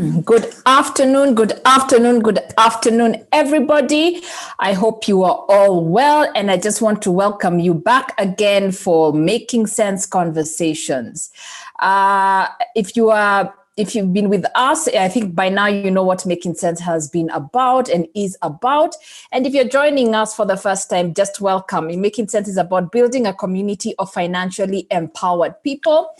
Good afternoon, everybody. I hope you are all well, and I just want to welcome you back again for Making Sense Conversations. If you've been with us, I think by now you know what Making Sense has been about and is about. And if you're joining us for the first time, just welcome. Making Sense is about building a community of financially empowered people.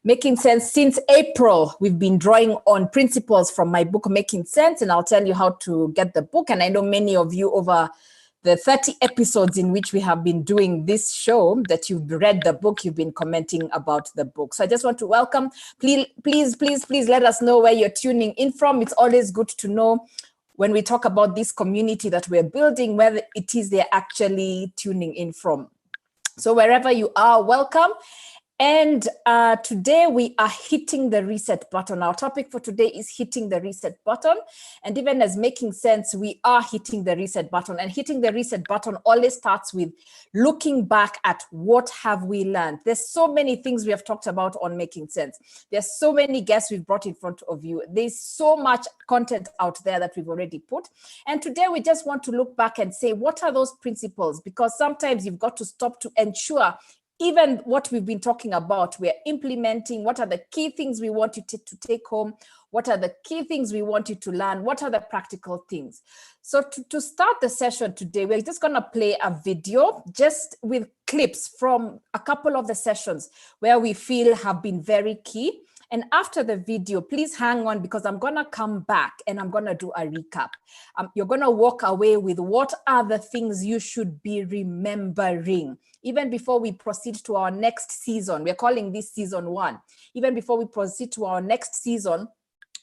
Making Sense, since April, we've been drawing on principles from my book, Making Sense, and I'll tell you how to get the book. And I know many of you over the 30 episodes in which we have been doing this show that you've read the book, you've been commenting about the book. So I just want to welcome, please let us know where you're tuning in from. It's always good to know when we talk about this community that we're building, where it is they're actually tuning in from. So wherever you are, welcome. And today we are hitting the reset button. Our topic for today is hitting the reset button. And even as Making Sense, we are hitting the reset button. And hitting the reset button always starts with looking back at what have we learned. There's so many things we have talked about on Making Sense. There's so many guests we've brought in front of you. There's so much content out there that we've already put. And today we just want to look back and say, what are those principles? Because sometimes you've got to stop to ensure even what we've been talking about, we're implementing. What are the key things we want you to take home? What are the key things we want you to learn? What are the practical things? So to start the session today, we're just going to play a video just with clips from a couple of the sessions where we feel have been very key. And after the video, please hang on, because I'm going to come back and I'm going to do a recap. You're going to walk away with what are the things you should be remembering. Even before we proceed to our next season, we're calling this season 1. Even before we proceed to our next season,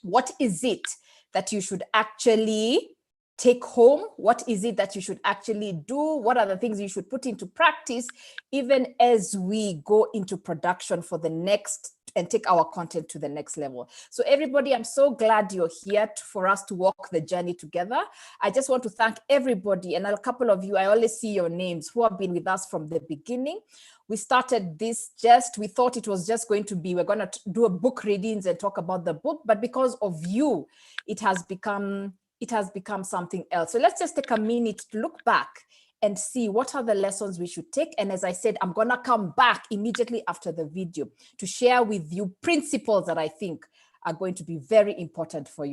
what is it that you should actually take home? What is it that you should actually do? What are the things you should put into practice, even as we go into production for the next and take our content to the next level? So everybody, I'm so glad you're here for us to walk the journey together. I just want to thank everybody, and a couple of you, I always see your names, who have been with us from the beginning. We started this we thought it was just going to be, we're going to do a book readings and talk about the book, but because of you, it has become something else. So let's just take a minute to look back and see what are the lessons we should take. And as I said, I'm going to come back immediately after the video to share with you principles that I think are going to be very important for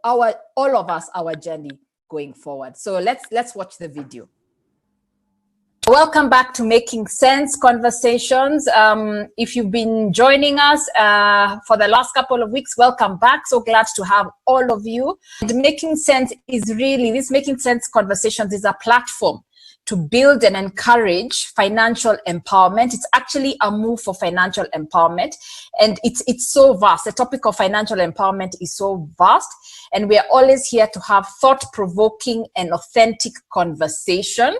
all of us, our journey going forward. So let's watch the video. Welcome back to Making Sense Conversations. If you've been joining us for the last couple of weeks, welcome back. So glad to have all of you. And Making Sense is really, this Making Sense Conversations is a platform to build and encourage financial empowerment. It's actually a move for financial empowerment. And it's so vast. The topic of financial empowerment is so vast. And we are always here to have thought-provoking and authentic conversation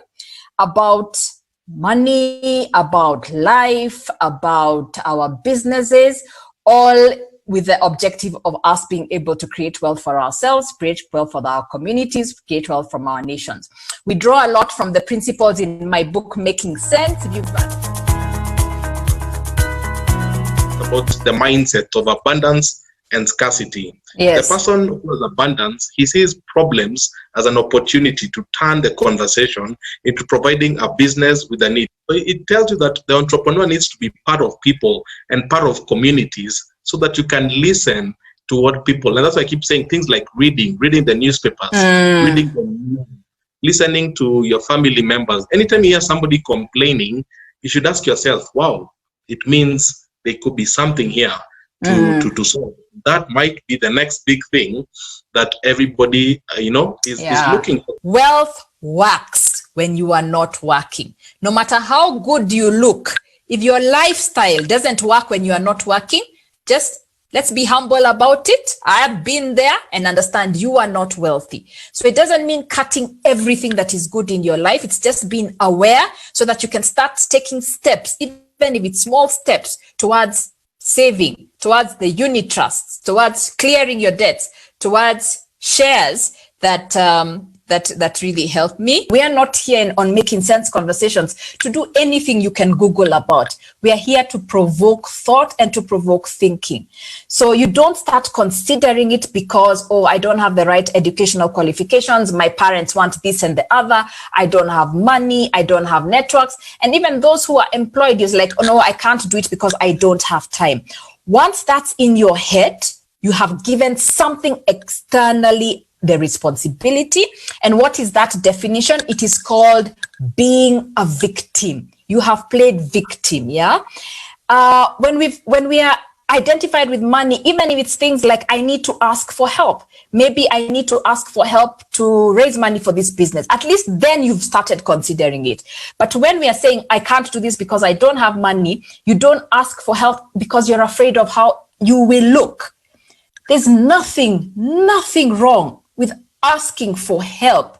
about money, about life, about our businesses, all with the objective of us being able to create wealth for ourselves, create wealth for our communities, create wealth from our nations. We draw a lot from the principles in my book, Making Sense. About the mindset of abundance and scarcity. Yes. The person who has abundance, he sees problems as an opportunity to turn the conversation into providing a business with a need. So it tells you that the entrepreneur needs to be part of people and part of communities so that you can listen to what people, and that's why I keep saying things like reading the newspapers, reading the news, listening to your family members. Anytime you hear somebody complaining, you should ask yourself, wow, it means there could be something here to solve. That might be the next big thing that everybody, is looking for. Wealth works when you are not working. No matter how good you look, if your lifestyle doesn't work when you are not working, just let's be humble about it. I have been there and understand you are not wealthy. So it doesn't mean cutting everything that is good in your life. It's just being aware so that you can start taking steps, even if it's small steps, towards saving, towards the unit trusts, towards clearing your debts, towards shares that that really helped me. We are not here on Making Sense Conversations to do anything you can Google about. We are here to provoke thought and to provoke thinking. So you don't start considering it because, oh, I don't have the right educational qualifications, my parents want this and the other, I don't have money, I don't have networks. And even those who are employed is like, oh no, I can't do it because I don't have time. Once that's in your head, you have given something externally the responsibility. And what is that definition? It is called being a victim. You have played victim, yeah? When we are identified with money, even if it's things like I need to ask for help. Maybe I need to ask for help to raise money for this business. At least then you've started considering it. But when we are saying I can't do this because I don't have money, you don't ask for help because you're afraid of how you will look. There's nothing wrong with asking for help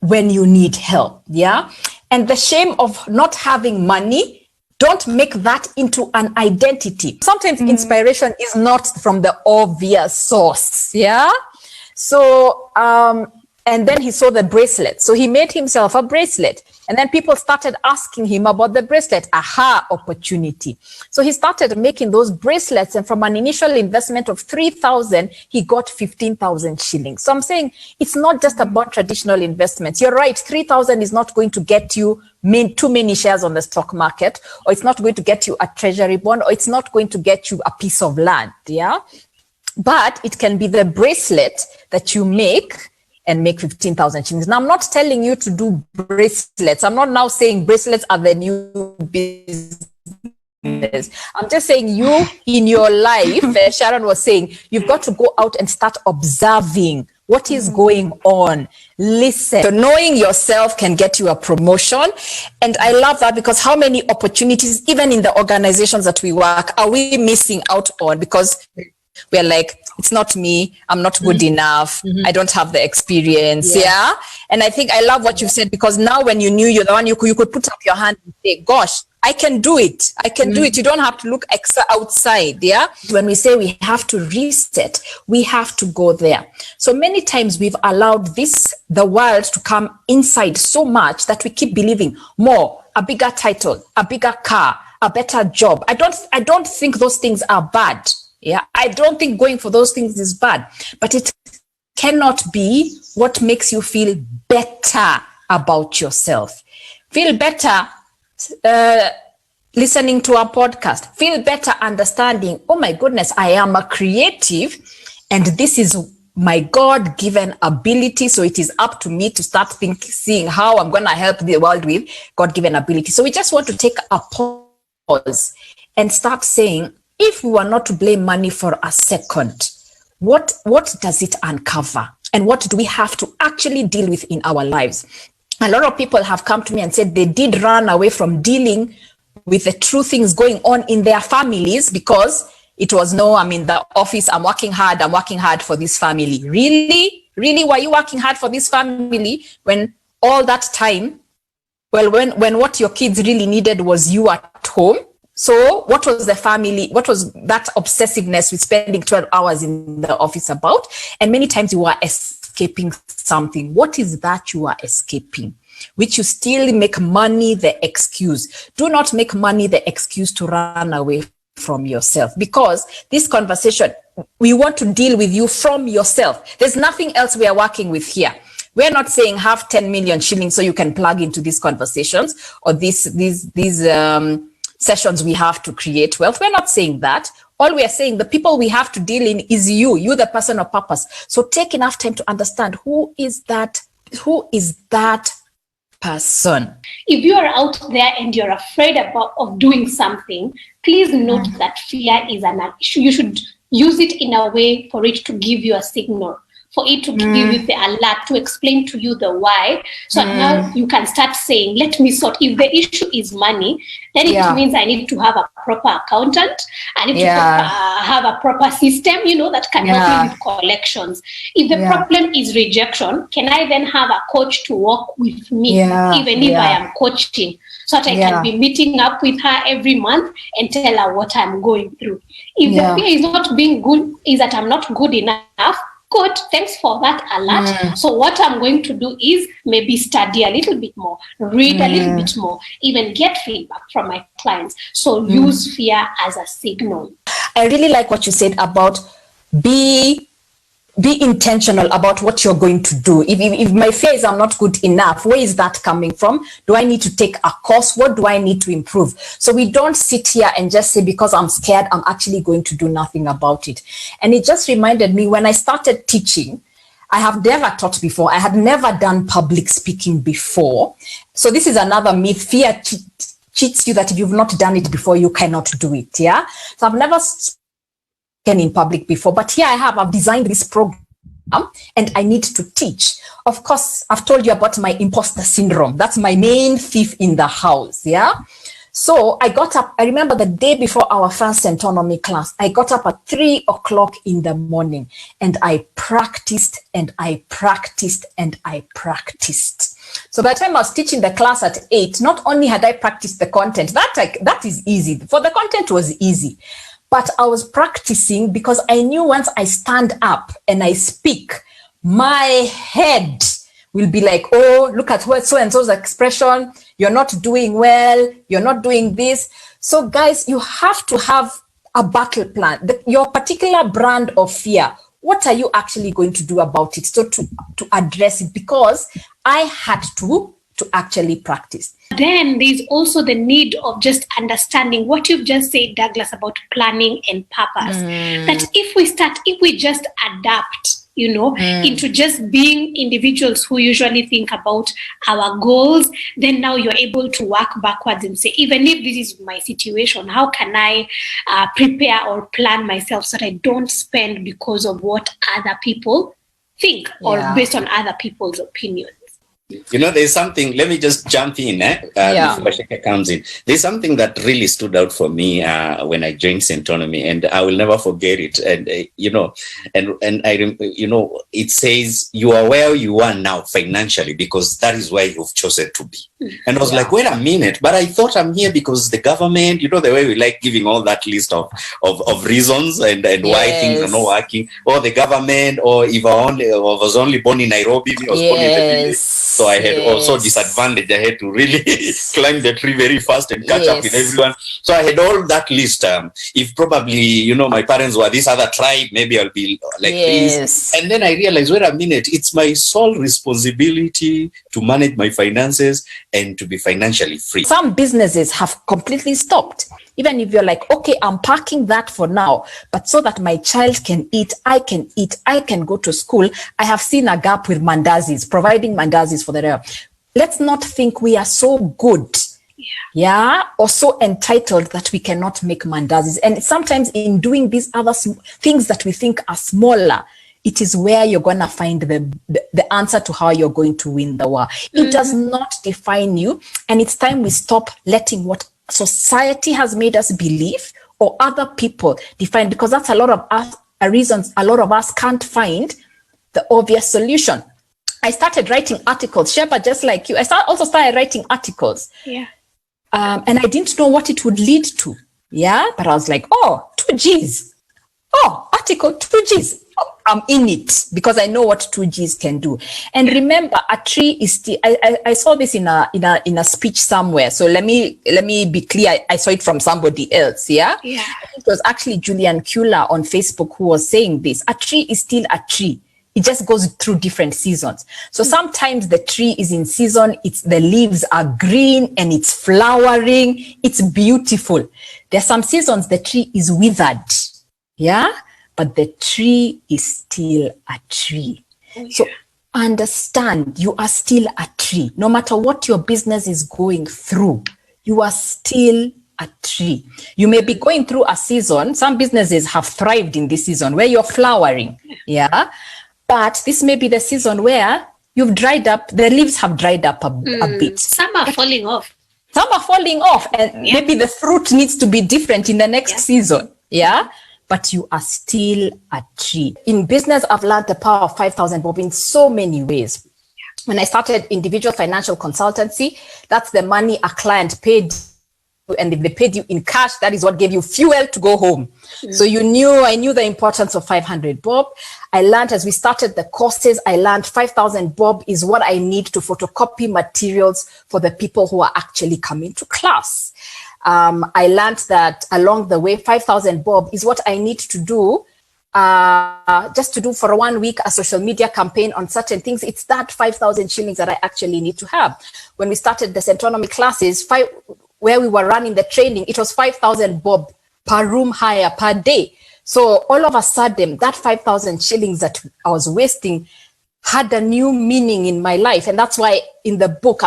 when you need help, yeah? And the shame of not having money, don't make that into an identity. Sometimes inspiration is not from the obvious source, yeah? So, and then he saw the bracelet. So he made himself a bracelet. And then people started asking him about the bracelet. Aha, opportunity. So he started making those bracelets. And from an initial investment of 3,000, he got 15,000 shillings. So I'm saying it's not just about traditional investments. You're right. 3,000 is not going to get you too many shares on the stock market, or it's not going to get you a treasury bond, or it's not going to get you a piece of land. Yeah. But it can be the bracelet that you make and make 15,000 shillings. Now, I'm not telling you to do bracelets. I'm not now saying bracelets are the new business. I'm just saying you in your life, Sharon was saying, you've got to go out and start observing what is going on. Listen. So knowing yourself can get you a promotion. And I love that because how many opportunities, even in the organizations that we work, are we missing out on because we're like, it's not me, I'm not good enough, I don't have the experience, yeah? And I think I love what you've said, because now when you knew you're the one, you could put up your hand and say, gosh, I can do it. I can do it. You don't have to look outside, yeah? When we say we have to reset, we have to go there. So many times we've allowed the world to come inside so much that we keep believing more, a bigger title, a bigger car, a better job. I don't think those things are bad. Yeah, I don't think going for those things is bad, but it cannot be what makes you feel better about yourself. Feel better listening to a podcast. Feel better understanding, oh my goodness, I am a creative and this is my God-given ability. So it is up to me to start seeing how I'm going to help the world with God-given ability. So we just want to take a pause and start saying, if we were not to blame money for a second, what does it uncover? And what do we have to actually deal with in our lives? A lot of people have come to me and said they did run away from dealing with the true things going on in their families because it was, no, I'm in the office, I'm working hard for this family. Really? Really? Were you working hard for this family when all that time, well, when what your kids really needed was you at home? So what was the family, what was that obsessiveness with spending 12 hours in the office about? And many times you are escaping something. What is that you are escaping? Which you still make money the excuse. Do not make money the excuse to run away from yourself, because this conversation, we want to deal with you from yourself. There's nothing else we are working with here. We're not saying have 10 million shillings so you can plug into these conversations or these sessions we have to create wealth. We're not saying that. All we are saying, the people we have to deal in is you, the person of purpose. So take enough time to understand who is that person. If you are out there and you're afraid of doing something, please note that fear is you should use it in a way for it to give you a signal, for it to give you the alert, to explain to you the why. So now you can start saying, let me sort. If the issue is money, then it means I need to have a proper accountant. I need to have a proper system, that can help me with collections. If the problem is rejection, can I then have a coach to work with me, even if I am coaching, so that I can be meeting up with her every month and tell her what I'm going through. If the fear is not being good, is that I'm not good enough, good, thanks for that alert. So what I'm going to do is maybe study a little bit more, read a little bit more, even get feedback from my clients. So use fear as a signal. I really like what you said about be intentional about what you're going to do. If my fear is I'm not good enough, where is that coming from? Do I need to take a course? What do I need to improve? So we don't sit here and just say, because I'm scared, I'm actually going to do nothing about it. And it just reminded me when I started teaching, I have never taught before. I had never done public speaking before. So this is another myth. Fear cheats you that if you've not done it before, you cannot do it. Yeah. So I've never in public before, but here I've designed this program and I need to teach. Of course, I've told you about my imposter syndrome. That's my main thief in the house. Yeah. So I got up, I remember the day before our first Centonomy class, I got up at 3 o'clock in the morning and I practiced and I practiced and I practiced. So by the time I was teaching the class at 8, not only had I practiced the content, that is easy. For the content was easy. But I was practicing because I knew once I stand up and I speak, my head will be like, oh, look at what so-and-so's expression. You're not doing well. You're not doing this. So guys, you have to have a battle plan. Your particular brand of fear, what are you actually going to do about it? So to address it, because I had to actually practice. Then there's also the need of just understanding what you've just said, Douglas, about planning and purpose. That if we just adapt, into just being individuals who usually think about our goals, then now you're able to work backwards and say, even if this is my situation, how can I prepare or plan myself so that I don't spend because of what other people think or based on other people's opinions? There's something, let me just jump in before WACEKE comes in. There's something that really stood out for me when I joined Centonomy, and I will never forget it. And, it says you are where you are now financially because that is where you've chosen to be. And I was like, wait a minute, but I thought I'm here because the government, the way we like giving all that list of reasons and why things are not working, or the government, or if I was only born in Nairobi, I was born in the village. So I had also disadvantage. I had to really climb the tree very fast and catch up with everyone. So I had all that list. If probably, my parents were this other tribe, maybe I'll be like this. And then I realized, wait a minute, it's my sole responsibility to manage my finances and to be financially free. Some businesses have completely stopped. Even if you're like, okay, I'm parking that for now, but so that my child can eat, I can go to school. I have seen a gap with mandazis, providing mandazis for the real. Let's not think we are so good, or so entitled that we cannot make mandazis. And sometimes in doing these other things that we think are smaller, it is where you're going to find the answer to how you're going to win the war. It does not define you. And it's time we stop letting what society has made us believe or other people define, because that's a lot of us reasons a lot of us can't find the obvious solution. I started writing articles, Sheba, just like you. I also started writing articles. And I didn't know what it would lead to. But I was like, 2 Gs. Article 2 Gs. I'm in it because I know what 2 Gs can do. And remember, a tree is still, I saw this in a speech somewhere. So let me be clear. I saw it from somebody else. I think it was actually Julian Kula on Facebook who was saying this. A tree is still a tree. It just goes through different seasons. So sometimes the tree is in season. The leaves are green and it's flowering. It's beautiful. There's some seasons the tree is withered. But the tree is still a tree. So understand you are still a tree. No matter what your business is going through, you are still a tree. You may be going through a season. Some businesses have thrived in this season where you're flowering. But this may be the season where you've dried up. The leaves have dried up a bit. Some are falling off. And maybe the fruit needs to be different in the next season. But you are still a tree. In business, I've learned the power of 5,000 bob in so many ways. When I started individual financial consultancy, that's the money a client paid and if they paid you in cash, that is what gave you fuel to go home. So I knew the importance of 500 bob. I learned as we started the courses, I learned 5,000 bob is what I need to photocopy materials for the people who are actually coming to class. I learned that along the way, 5,000 bob is what I need to do just to do for 1 week a social media campaign on certain things. It's that 5,000 shillings that I actually need to have. When we started the Centonomy classes, where we were running the training, it was 5,000 bob per room hire per day. So all of a sudden, that 5,000 shillings that I was wasting had a new meaning in my life. And that's why in the book,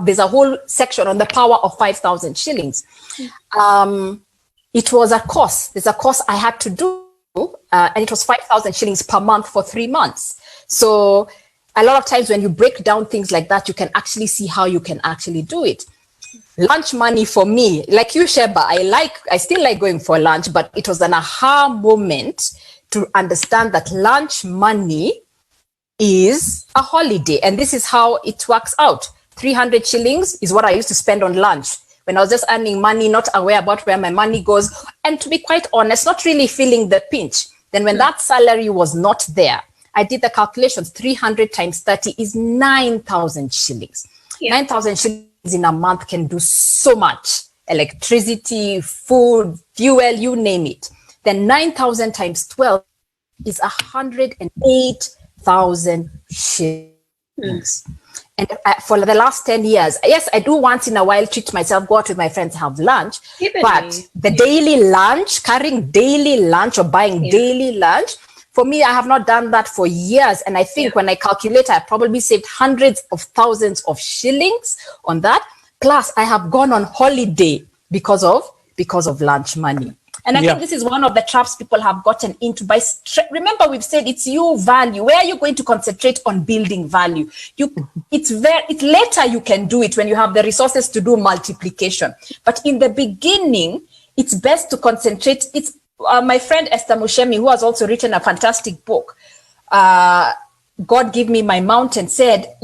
there's a whole section on the power of 5,000 shillings. It was a course. There's a course I had to do, and it was 5,000 shillings per month for 3 months. So a lot of times when you break down things like that, you can actually see how you can actually do it. Lunch money for me, like you, Sheba, I still like going for lunch, but it was an aha moment to understand that lunch money is a holiday. And this is how it works out. 300 shillings is what I used to spend on lunch when I was just earning money, not aware about where my money goes. And to be quite honest, not really feeling the pinch. Then when that salary was not there, I did the calculations. 300 times 30 is 9,000 shillings. 9,000 shillings in a month can do so much. Electricity, food, fuel, you name it. Then 9,000 times 12 is 108,000 shillings. And for the last 10 years, yes, I do once in a while treat myself, go out with my friends, have lunch. But the daily lunch, carrying daily lunch or buying daily lunch, for me, I have not done that for years. And I think when I calculate, I probably saved hundreds of thousands of shillings on that. Plus, I have gone on holiday because of lunch money. And I think this is one of the traps people have gotten into. Remember, we've said it's you value. Where are you going to concentrate on building value? It's later you can do it when you have the resources to do multiplication. But in the beginning, it's best to concentrate. It's my friend Esther Mushemi, who has also written a fantastic book, God Give Me My Mountain, said,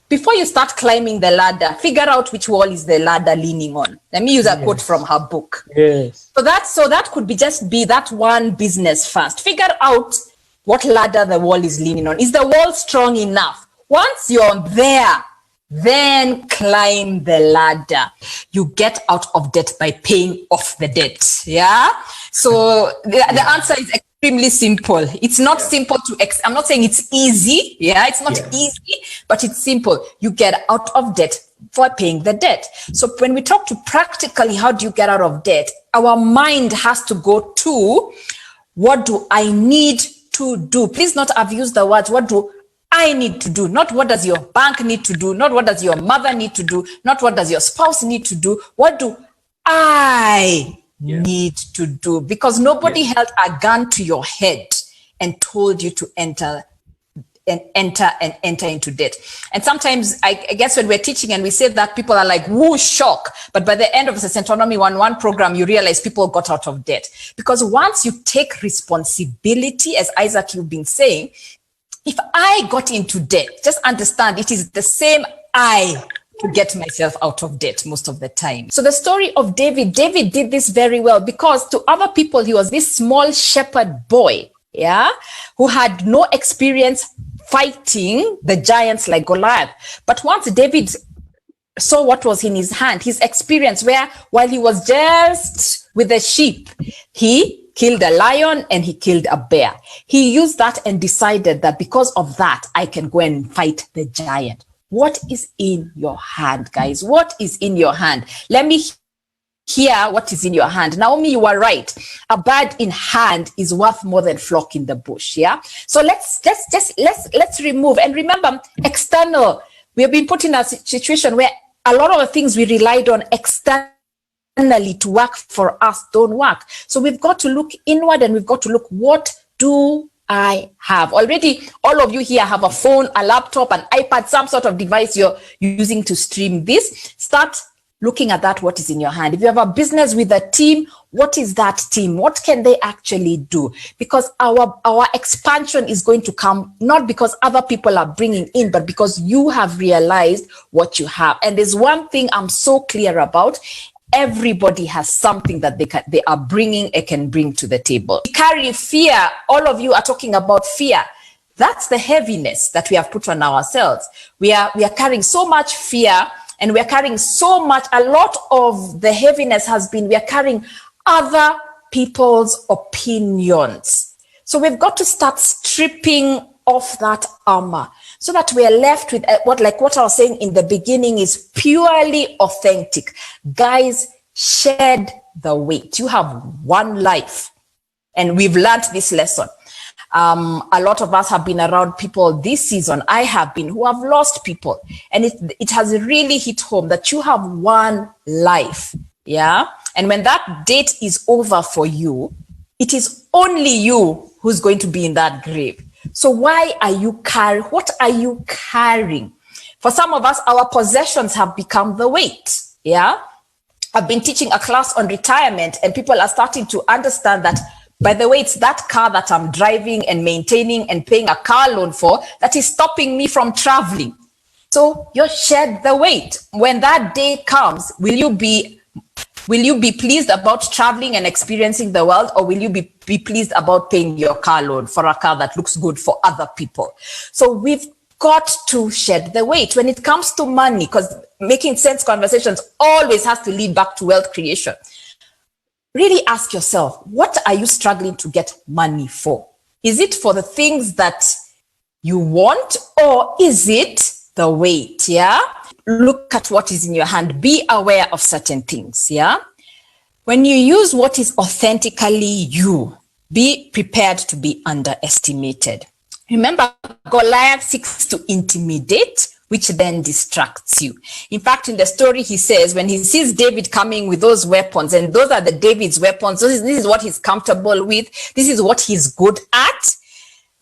before you start climbing the ladder, figure out which wall is the ladder leaning on. Let me use a quote from her book. Yes. So that could be that one business first. Figure out what ladder the wall is leaning on. Is the wall strong enough? Once you're there, then climb the ladder. You get out of debt by paying off the debt. Yeah. So the answer is extremely simple. It's not simple I'm not saying it's easy. Yeah. It's not easy, but it's simple. You get out of debt for paying the debt. So when we talk to practically, how do you get out of debt? Our mind has to go to, what do I need to do? Please not abuse the words. What do I need to do? Not what does your bank need to do? Not what does your mother need to do? Not what does your spouse need to do? What do I need to do? Because nobody held a gun to your head and told you to enter into debt. And sometimes I guess when we're teaching and we say that, people are like, woo, shock. But by the end of the Centonomy 1-1 program, you realize people got out of debt. Because once you take responsibility, as Isaac, you've been saying, if I got into debt, just understand it is the same I to get myself out of debt most of the time. So the story of David did this very well, because to other people, he was this small shepherd boy, who had no experience fighting the giants like Goliath. But once David saw what was in his hand, his experience, where while he was just with the sheep, he killed a lion and he killed a bear. He used that and decided that because of that, I can go and fight the giant. What is in your hand, guys? What is in your hand? Let me hear what is in your hand. Naomi, you are right. A bird in hand is worth more than flock in the bush. Yeah. So let's remove, and remember, external. We have been put in a situation where a lot of the things we relied on externally to work for us don't work. So we've got to look inward, and we've got to look, what do I have? Already, all of you here have a phone, a laptop, an iPad, some sort of device you're using to stream this. Start looking at that, what is in your hand. If you have a business with a team, What is that team? What can they actually do? Because our expansion is going to come not because other people are bringing in, but because you have realized what you have. And there's one thing I'm so clear about. Everybody has something that they are bringing and can bring to the table. We carry fear. All of you are talking about fear. That's the heaviness that we have put on ourselves. We are carrying so much fear, and we are carrying so much. A lot of the heaviness has been we are carrying other people's opinions. So we've got to start stripping off that armor so that we are left with what I was saying in the beginning is purely authentic. Guys, shed the weight. You have one life, and we've learned this lesson. A lot of us have been around people this season. I have been who have lost people, and it has really hit home that you have one life. Yeah. And when that date is over for you, it is only you who's going to be in that grave. So why are you carrying? What are you carrying? For some of us, our possessions have become the weight. Yeah. I've been teaching a class on retirement, and people are starting to understand that, by the way, it's that car that I'm driving and maintaining and paying a car loan for that is stopping me from traveling. So you shed the weight. When that day comes, will you be pleased about traveling and experiencing the world, or will you be pleased about paying your car loan for a car that looks good for other people? So we've got to shed the weight when it comes to money, because making sense conversations always has to lead back to wealth creation. Really ask yourself, what are you struggling to get money for? Is it for the things that you want, or is it the weight? Yeah. Look at what is in your hand. Be aware of certain things. Yeah. When you use what is authentically you, be prepared to be underestimated. Remember, Goliath seeks to intimidate, which then distracts you. In fact, in the story, he says, when he sees David coming with those weapons, and those are the David's weapons, this is what he's comfortable with, this is what he's good at,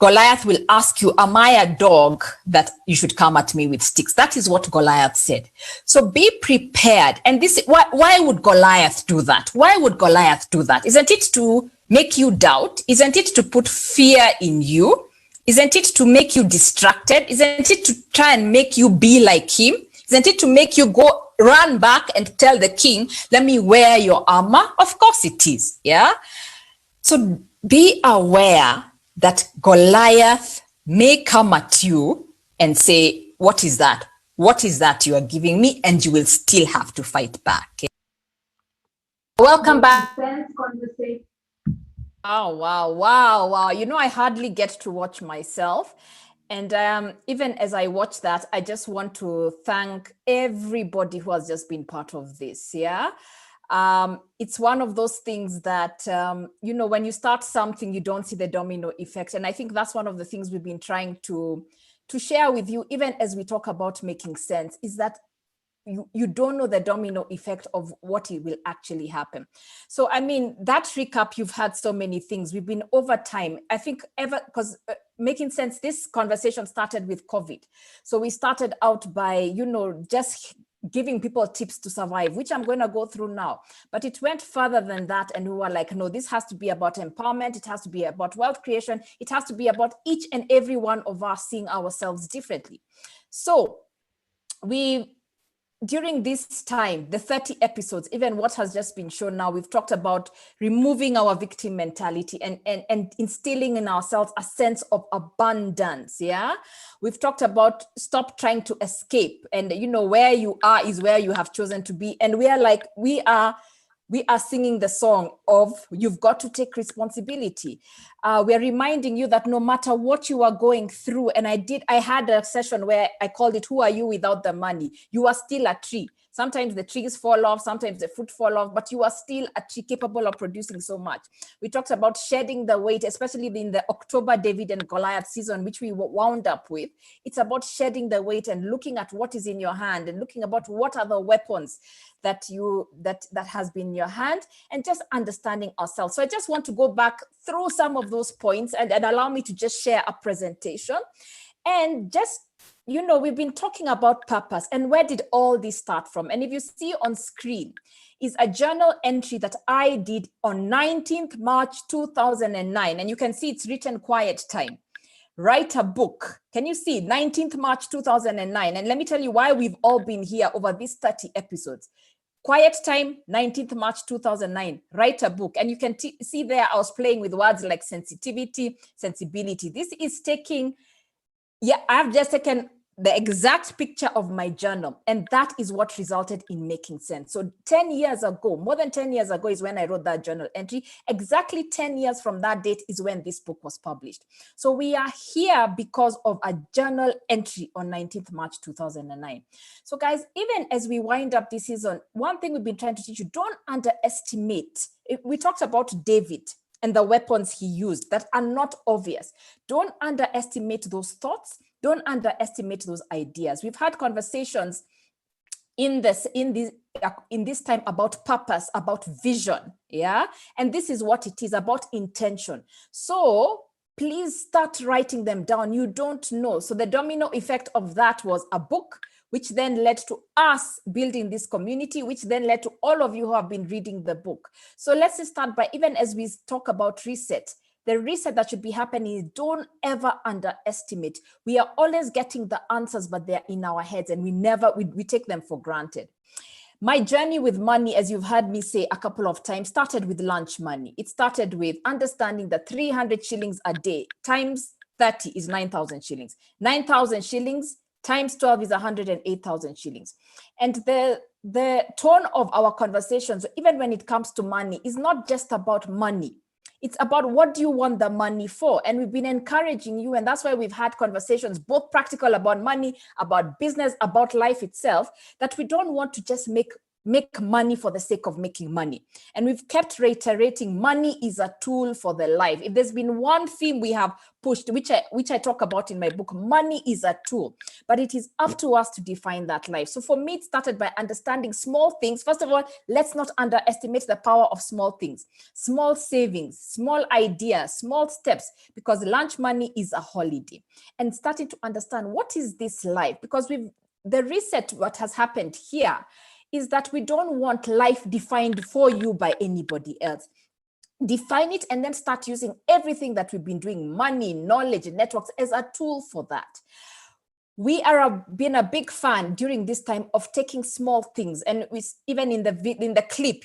Goliath will ask you, am I a dog that you should come at me with sticks? That is what Goliath said. So be prepared. And this, why would Goliath do that? Why would Goliath do that? Isn't it to make you doubt? Isn't it to put fear in you? Isn't it to make you distracted? Isn't it to try and make you be like him? Isn't it to make you go run back and tell the king, let me wear your armor? Of course it is. Yeah. So be aware that Goliath may come at you and say, what is that? What is that you are giving me? And you will still have to fight back. Welcome back. Oh, wow. You know, I hardly get to watch myself. And even as I watch that, I just want to thank everybody who has just been part of this. Yeah. It's one of those things that, you know, when you start something, you don't see the domino effect. And I think that's one of the things we've been trying to share with you, even as we talk about making sense, is that you don't know the domino effect of what it will actually happen. So, I mean, that recap, you've had so many things. We've been over time. I think because making sense, this conversation started with COVID. So we started out by, you know, just giving people tips to survive, which I'm going to go through now. But it went further than that. And we were like, no, this has to be about empowerment. It has to be about wealth creation. It has to be about each and every one of us seeing ourselves differently. So during this time, the 30 episodes, even what has just been shown now, we've talked about removing our victim mentality and instilling in ourselves a sense of abundance. Yeah. We've talked about stop trying to escape, and you know, where you are is where you have chosen to be. And we are singing the song of you've got to take responsibility. We're reminding you that no matter what you are going through, and I had a session where I called it, who are you without the money? You are still a tree. Sometimes the trees fall off, sometimes the fruit fall off, but you are still a tree capable of producing so much. We talked about shedding the weight, especially in the October David and Goliath season, which we wound up with. It's about shedding the weight and looking at what is in your hand and looking about what are the weapons that has been in your hand, and just understanding ourselves. So I just want to go back through some of those points and allow me to just share a presentation and just you know, we've been talking about purpose and where did all this start from? And if you see on screen is a journal entry that I did on 19th March 2009. And you can see it's written quiet time. Write a book. Can you see 19th March 2009? And let me tell you why we've all been here over these 30 episodes. Quiet time, 19th March 2009. Write a book. And you can see there I was playing with words like sensitivity, sensibility. This is taking, yeah, I've just taken the exact picture of my journal, and that is what resulted in Making Sense. So 10 years ago, more than 10 years ago is when I wrote that journal entry. Exactly 10 years from that date is when this book was published. So we are here because of a journal entry on 19th March 2009. So guys, even as we wind up this season, one thing we've been trying to teach you, don't underestimate. We talked about David and the weapons he used that are not obvious. Don't underestimate those thoughts. Don't underestimate those ideas. We've had conversations in this time about purpose, about vision, yeah? And this is what it is, about intention. So please start writing them down. You don't know. So the domino effect of that was a book, which then led to us building this community, which then led to all of you who have been reading the book. So let's just start by, even as we talk about reset, the reset that should be happening is don't ever underestimate. We are always getting the answers, but they're in our heads and we take them for granted. My journey with money, as you've heard me say a couple of times, started with lunch money. It started with understanding that 300 shillings a day times 30 is 9,000 shillings. 9,000 shillings times 12 is 108,000 shillings. And the tone of our conversations, even when it comes to money, is not just about money. It's about what do you want the money for? And we've been encouraging you, and that's why we've had conversations, both practical about money, about business, about life itself, that we don't want to just make money for the sake of making money. And we've kept reiterating money is a tool for the life. If there's been one theme we have pushed, which I talk about in my book, money is a tool, but it is up to us to define that life. So for me, it started by understanding small things. First of all, let's not underestimate the power of small things, small savings, small ideas, small steps, because lunch money is a holiday. And starting to understand what is this life, because the reset, what has happened here is that we don't want life defined for you by anybody else. Define it and then start using everything that we've been doing, money, knowledge, networks, as a tool for that. We are been a big fan during this time of taking small things. And even in the clip,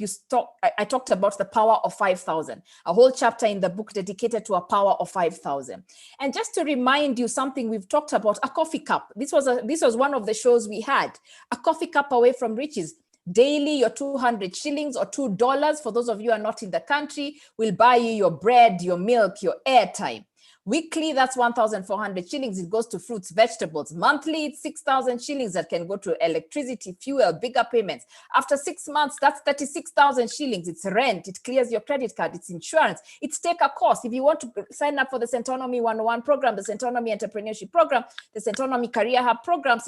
I talked about the power of 5,000, a whole chapter in the book dedicated to a power of 5,000. And just to remind you something we've talked about, a coffee cup. This was one of the shows we had, a coffee cup away from riches. Daily, your 200 shillings or $2, for those of you who are not in the country, will buy you your bread, your milk, your airtime. Weekly, that's 1,400 shillings. It goes to fruits, vegetables. Monthly, it's 6,000 shillings that can go to electricity, fuel, bigger payments. After 6 months, that's 36,000 shillings. It's rent. It clears your credit card. It's insurance. It's take a course. If you want to sign up for the Centonomy 101 program, the Centonomy Entrepreneurship Program, the Centonomy Career Hub program,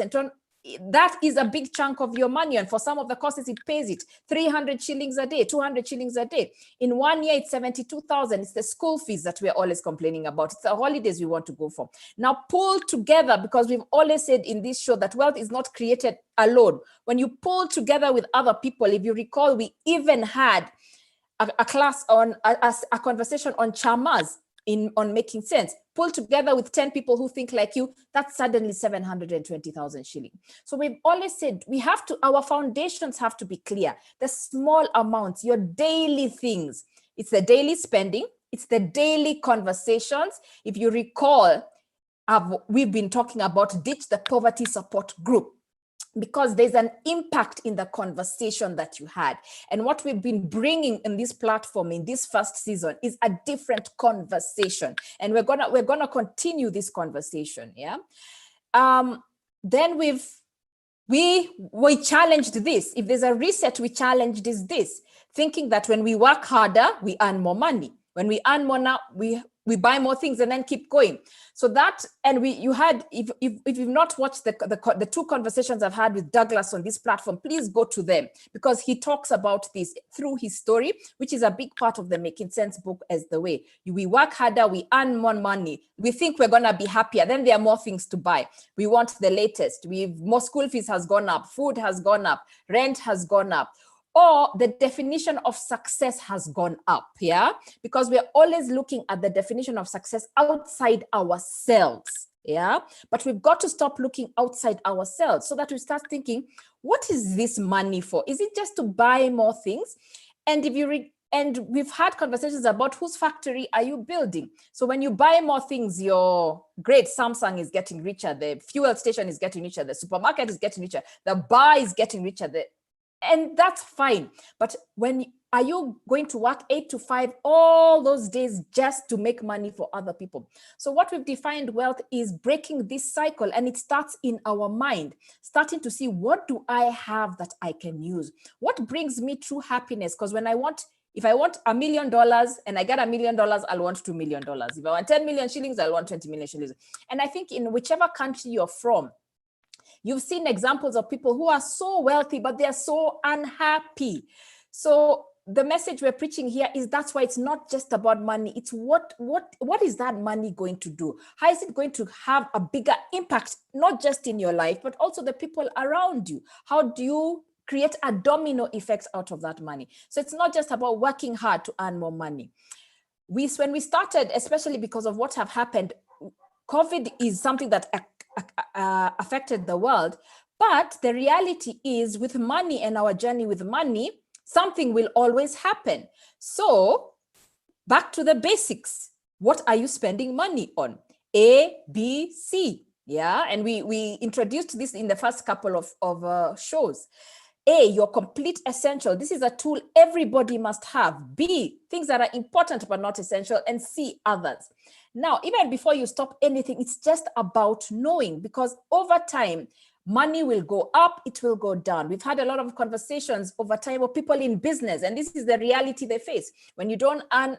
that is a big chunk of your money. And for some of the courses, it pays it 300 shillings a day, 200 shillings a day. In 1 year, it's 72,000. It's the school fees that we're always complaining about. It's the holidays we want to go for. Now pull together, because we've always said in this show that wealth is not created alone. When you pull together with other people, if you recall, we even had a class on a conversation on chamas on Making Sense. Pull together with 10 people who think like you, that's suddenly 720,000 shillings. So we've always said our foundations have to be clear. The small amounts, your daily things. It's the daily spending. It's the daily conversations. If you recall, we've been talking about Ditch the Poverty Support Group, because there's an impact in the conversation that you had. And what we've been bringing in this platform in this first season is a different conversation. And we're gonna continue this conversation, yeah? Then we challenged this. If there's a reset, we challenged this, thinking that when we work harder, we earn more money. When we earn more now, we we buy more things and then keep going. So that, and you had, if you've not watched the two conversations I've had with Douglas on this platform, please go to them, because he talks about this through his story, which is a big part of the Making Sense book, as the way we work harder, we earn more money, we think we're gonna be happier, then there are more things to buy. We want the latest, more school fees has gone up, food has gone up, rent has gone up, or the definition of success has gone up, yeah? Because we're always looking at the definition of success outside ourselves, yeah? But we've got to stop looking outside ourselves so that we start thinking, what is this money for? Is it just to buy more things? And and we've had conversations about whose factory are you building? So when you buy more things, your great Samsung is getting richer, the fuel station is getting richer, the supermarket is getting richer, the bar is getting richer, and that's fine. But are you going to work 8 to 5 all those days just to make money for other people? So what we've defined wealth is breaking this cycle, and it starts in our mind, starting to see, what do I have that I can use? What brings me true happiness? Because if I want $1 million and I get $1 million, I'll want $2 million. If I want 10 million shillings, I'll want 20 million shillings. And I think in whichever country you're from, you've seen examples of people who are so wealthy, but they're so unhappy. So the message we're preaching here is that's why it's not just about money. It's what is that money going to do? How is it going to have a bigger impact, not just in your life, but also the people around you? How do you create a domino effect out of that money? So it's not just about working hard to earn more money. When we started, especially because of what have happened, COVID is something that affected the world. But the reality is, with money and our journey with money, something will always happen. So back to the basics. What are you spending money on? A, B, C. Yeah, and we introduced this in the first couple of shows. A, your complete essential. This is a tool everybody must have. B, things that are important but not essential. And C, others. Now, even before you stop anything, it's just about knowing, because over time, money will go up, it will go down. We've had a lot of conversations over time of people in business, and this is the reality they face. When you don't earn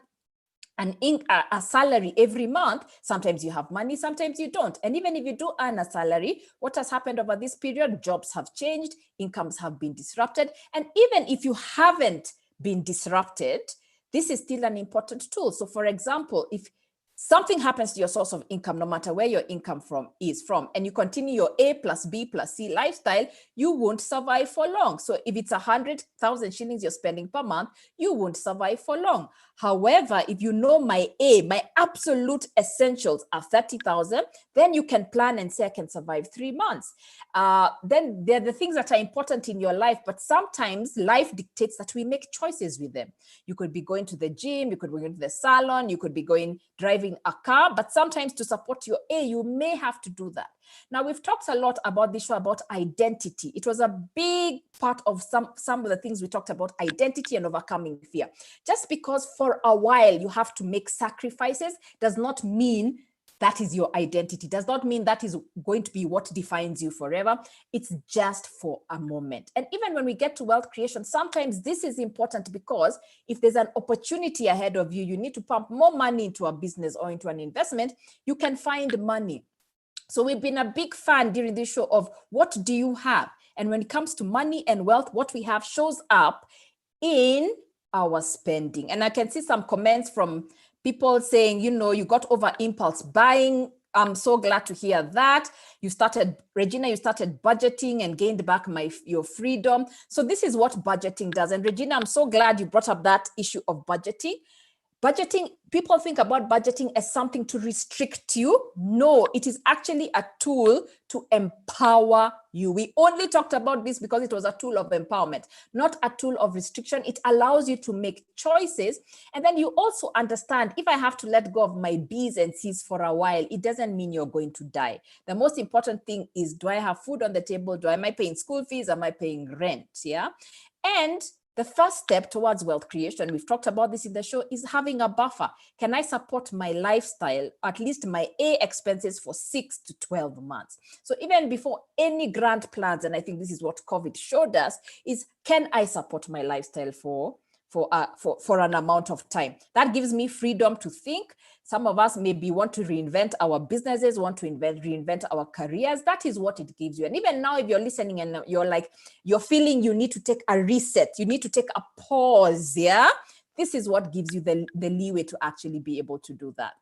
a salary every month, sometimes you have money, sometimes you don't. And even if you do earn a salary, what has happened over this period? Jobs have changed, incomes have been disrupted. And even if you haven't been disrupted, this is still an important tool. So for example, if something happens to your source of income, no matter where your income is from, and you continue your A plus B plus C lifestyle, you won't survive for long. So if it's 100,000 shillings you're spending per month, you won't survive for long. However, if you know my absolute essentials are 30,000, then you can plan and say, I can survive 3 months. Then there are the things that are important in your life, but sometimes life dictates that we make choices with them. You could be going to the gym, you could be going to the salon, you could be driving a car, but sometimes to support your A, you may have to do that. Now, we've talked a lot about this show about identity. It was a big part of some of the things we talked about, identity and overcoming fear. Just because for a while you have to make sacrifices does not mean that is your identity, does not mean that is going to be what defines you forever. It's just for a moment. And even when we get to wealth creation, sometimes this is important, because if there's an opportunity ahead of you, you need to pump more money into a business or into an investment, you can find money. So we've been a big fan during this show of what do you have? And when it comes to money and wealth, what we have shows up in our spending. And I can see some comments from people saying, you got over impulse buying. I'm so glad to hear that. Regina, you started budgeting and gained back your freedom. So this is what budgeting does. And Regina, I'm so glad you brought up that issue of budgeting. Budgeting, people think about budgeting as something to restrict you. No, it is actually a tool to empower you. We only talked about this because it was a tool of empowerment, not a tool of restriction. It allows you to make choices. And then you also understand, if I have to let go of my B's and C's for a while, it doesn't mean you're going to die. The most important thing is, do I have food on the table? Am I paying school fees? Am I paying rent? Yeah. And the first step towards wealth creation, we've talked about this in the show, is having a buffer. Can I support my lifestyle, at least my A expenses, for 6 to 12 months? So even before any grand plans, and I think this is what COVID showed us, is can I support my lifestyle for for an amount of time. That gives me freedom to think. Some of us maybe want to reinvent our businesses, want to reinvent our careers. That is what it gives you. And even now, if you're listening and you're feeling you need to take a reset, you need to take a pause, yeah? This is what gives you the leeway to actually be able to do that.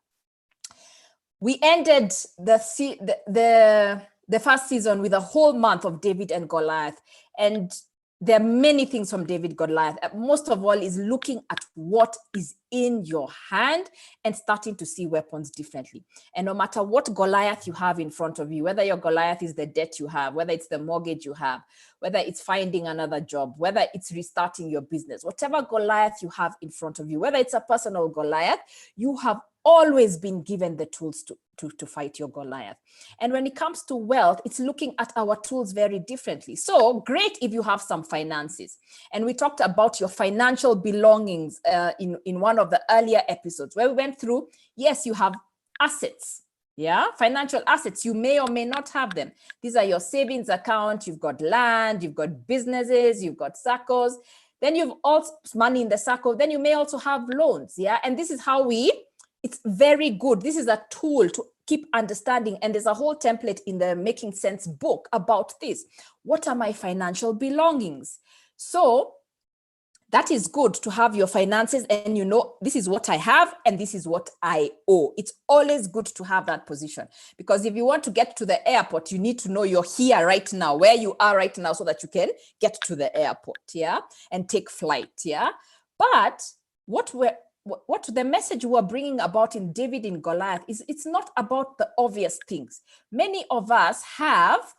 We ended the first season with a whole month of David and Goliath. And there are many things from David Goliath. Most of all is looking at what is in your hand and starting to see weapons differently. And no matter what Goliath you have in front of you, whether your Goliath is the debt you have, whether it's the mortgage you have, whether it's finding another job, whether it's restarting your business, whatever Goliath you have in front of you, whether it's a personal Goliath, you have always been given the tools to fight your Goliath. And when it comes to wealth, it's looking at our tools very differently. So great if you have some finances. And we talked about your financial belongings in one of the earlier episodes where we went through, yes, you have assets. Yeah, financial assets, you may or may not have them. These are your savings account, you've got land, you've got businesses, you've got SACCOs. Then you've also money in the SACCO. Then you may also have loans. Yeah, and this is how it's very good. This is a tool to keep understanding. And there's a whole template in the Making Sense book about this. What are my financial belongings? So that is good to have your finances and you know, this is what I have and this is what I owe. It's always good to have that position, because if you want to get to the airport, you need to know you're here right now, where you are right now, so that you can get to the airport, yeah, and take flight, yeah. But what the message we're bringing about in David and Goliath is, it's not about the obvious things. Many of us have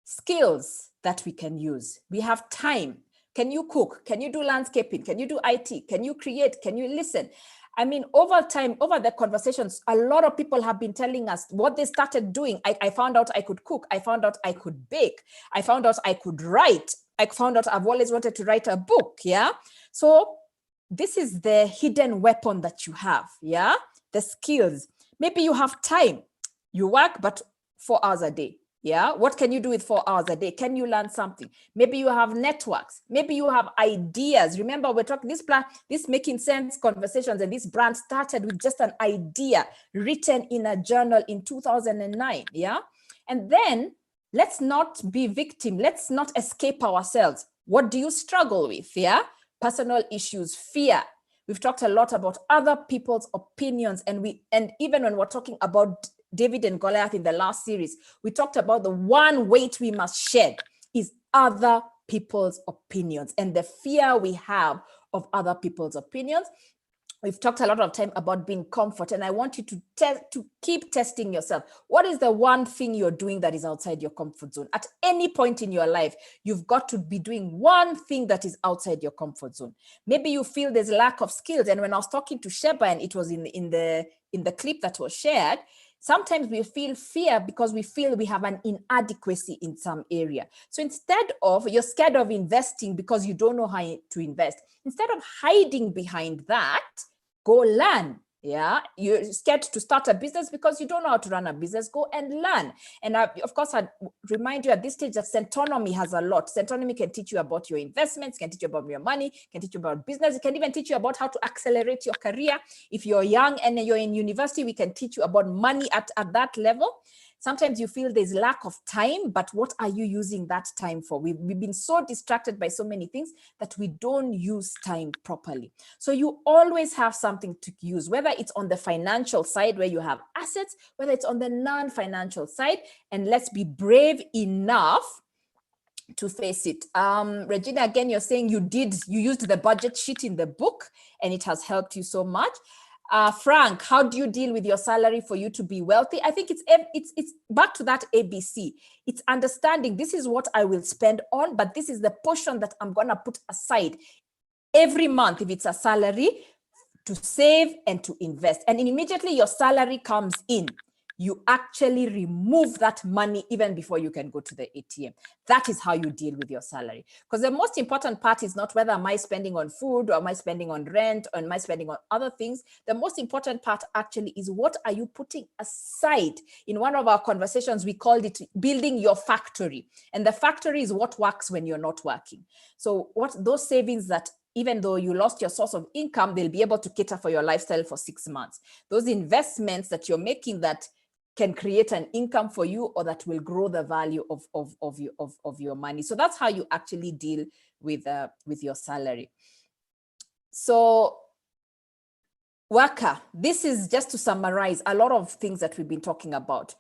skills that we can use. We have time. Can you cook? Can you do landscaping? Can you do IT? Can you create? Can you listen? I mean, over time, over the conversations, a lot of people have been telling us what they started doing. I found out I could cook. I found out I could bake. I found out I could write. I found out I've always wanted to write a book, yeah? So this is the hidden weapon that you have, yeah? The skills. Maybe you have time. You work, but 4 hours a day, yeah? What can you do with 4 hours a day? Can you learn something? Maybe you have networks. Maybe you have ideas. Remember, we're talking this Making Sense conversations, and this brand started with just an idea written in a journal in 2009, yeah? And then let's not be victim. Let's not escape ourselves. What do you struggle with, yeah? Personal issues, fear. We've talked a lot about other people's opinions, and even when we're talking about David and Goliath in the last series, we talked about the one weight we must shed is other people's opinions and the fear we have of other people's opinions. We've talked a lot of time about being comfort, and I want you to keep testing yourself. What is the one thing you're doing that is outside your comfort zone? At any point in your life, you've got to be doing one thing that is outside your comfort zone. Maybe you feel there's lack of skills. And when I was talking to Sheba, and it was in the clip that was shared, sometimes we feel fear because we feel we have an inadequacy in some area. So instead of, you're scared of investing because you don't know how to invest. Instead of hiding behind that, go learn. Yeah, you're scared to start a business because you don't know how to run a business. Go and learn. And of course, I'd remind you at this stage that Centonomy has a lot. Centonomy can teach you about your investments, can teach you about your money, can teach you about business. It can even teach you about how to accelerate your career. If you're young and you're in university, we can teach you about money at that level. Sometimes you feel there's lack of time, but what are you using that time for? We've been so distracted by so many things that we don't use time properly. So you always have something to use, whether it's on the financial side where you have assets, whether it's on the non-financial side, and let's be brave enough to face it. Regina, again, you're saying you used the budget sheet in the book and it has helped you so much. Frank, how do you deal with your salary for you to be wealthy? I think it's back to that ABC. It's understanding this is what I will spend on, but this is the portion that I'm going to put aside every month, if it's a salary, to save and to invest. And immediately your salary comes in, you actually remove that money even before you can go to the ATM. That is how you deal with your salary. Because the most important part is not whether am I spending on food, or am I spending on rent, or am I spending on other things. The most important part actually is what are you putting aside. In one of our conversations, we called it building your factory. And the factory is what works when you're not working. So what those savings that even though you lost your source of income, they'll be able to cater for your lifestyle for 6 months. Those investments that you're making that can create an income for you or that will grow the value of your money. So that's how you actually deal with your salary. So worker, this is just to summarize a lot of things that we've been talking about.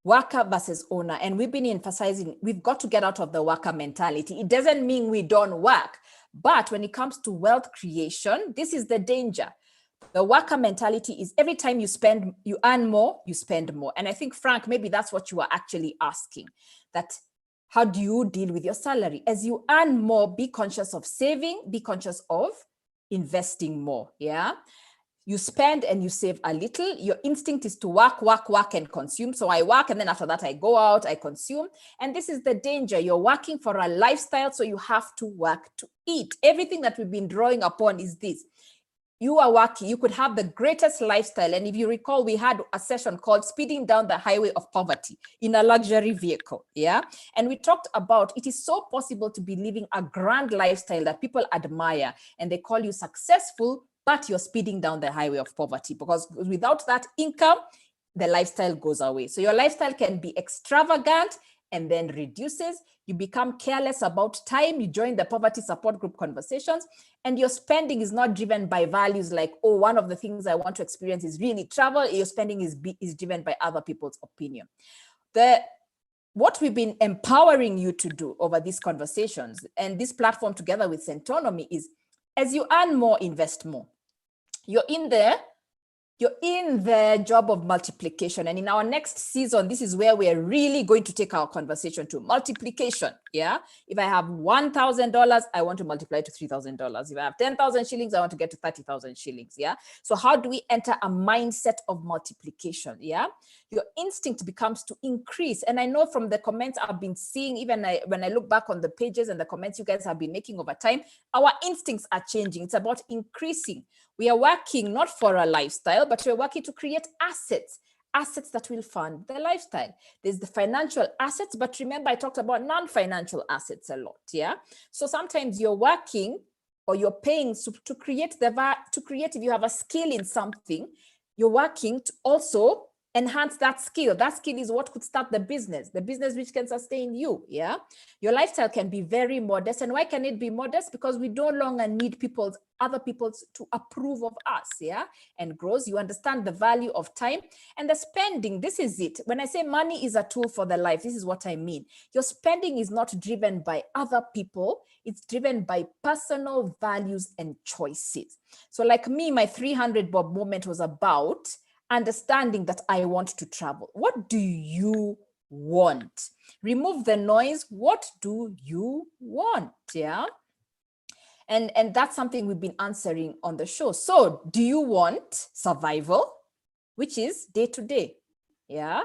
Worker versus owner. And we've been emphasizing, we've got to get out of the worker mentality. It doesn't mean we don't work, but when it comes to wealth creation, this is the danger. The worker mentality is every time you earn more, you spend more. And I think, Frank, maybe that's what you are actually asking, that how do you deal with your salary? As you earn more, be conscious of saving, be conscious of investing more, yeah? You spend and you save a little. Your instinct is to work, and consume. So I work, and then after that I go out, I consume. And this is the danger. You're working for a lifestyle, so you have to work to eat. Everything that we've been drawing upon is this. You are working, you could have the greatest lifestyle. And if you recall, we had a session called Speeding Down the Highway of Poverty in a luxury vehicle, yeah? And we talked about it is so possible to be living a grand lifestyle that people admire and they call you successful, but you're speeding down the highway of poverty, because without that income, the lifestyle goes away. So your lifestyle can be extravagant and then reduces. You become careless about time. You join the poverty support group conversations, and your spending is not driven by values like, oh, one of the things I want to experience is really travel. Your spending is driven by other people's opinion. What we've been empowering you to do over these conversations and this platform together with Centonomy is, as you earn more, invest more. You're in the job of multiplication. And in our next season, this is where we're really going to take our conversation to multiplication. Yeah. If I have $1,000, I want to multiply it to $3,000. If I have 10,000 shillings, I want to get to 30,000 shillings. Yeah. So how do we enter a mindset of multiplication? Yeah. Your instinct becomes to increase. And I know from the comments I've been seeing, even when I look back on the pages and the comments you guys have been making over time, our instincts are changing. It's about increasing. We are working not for a lifestyle, but we're working to create assets that will fund the lifestyle. There's the financial assets, but remember I talked about non-financial assets a lot, yeah? So sometimes you're working or you're paying to create if you have a skill in something, you're working to also enhance that skill. That skill is what could start the business which can sustain you, yeah? Your lifestyle can be very modest. And why can it be modest? Because we no longer need other people to approve of us, yeah? And grows, you understand the value of time and the spending. This is it. When I say money is a tool for the life, this is what I mean. Your spending is not driven by other people. It's driven by personal values and choices. So like me, my 300 bob moment was about understanding that I want to travel. What do you want? Remove the noise. What do you want? Yeah. And that's something we've been answering on the show. So do you want survival, which is day to day? Yeah.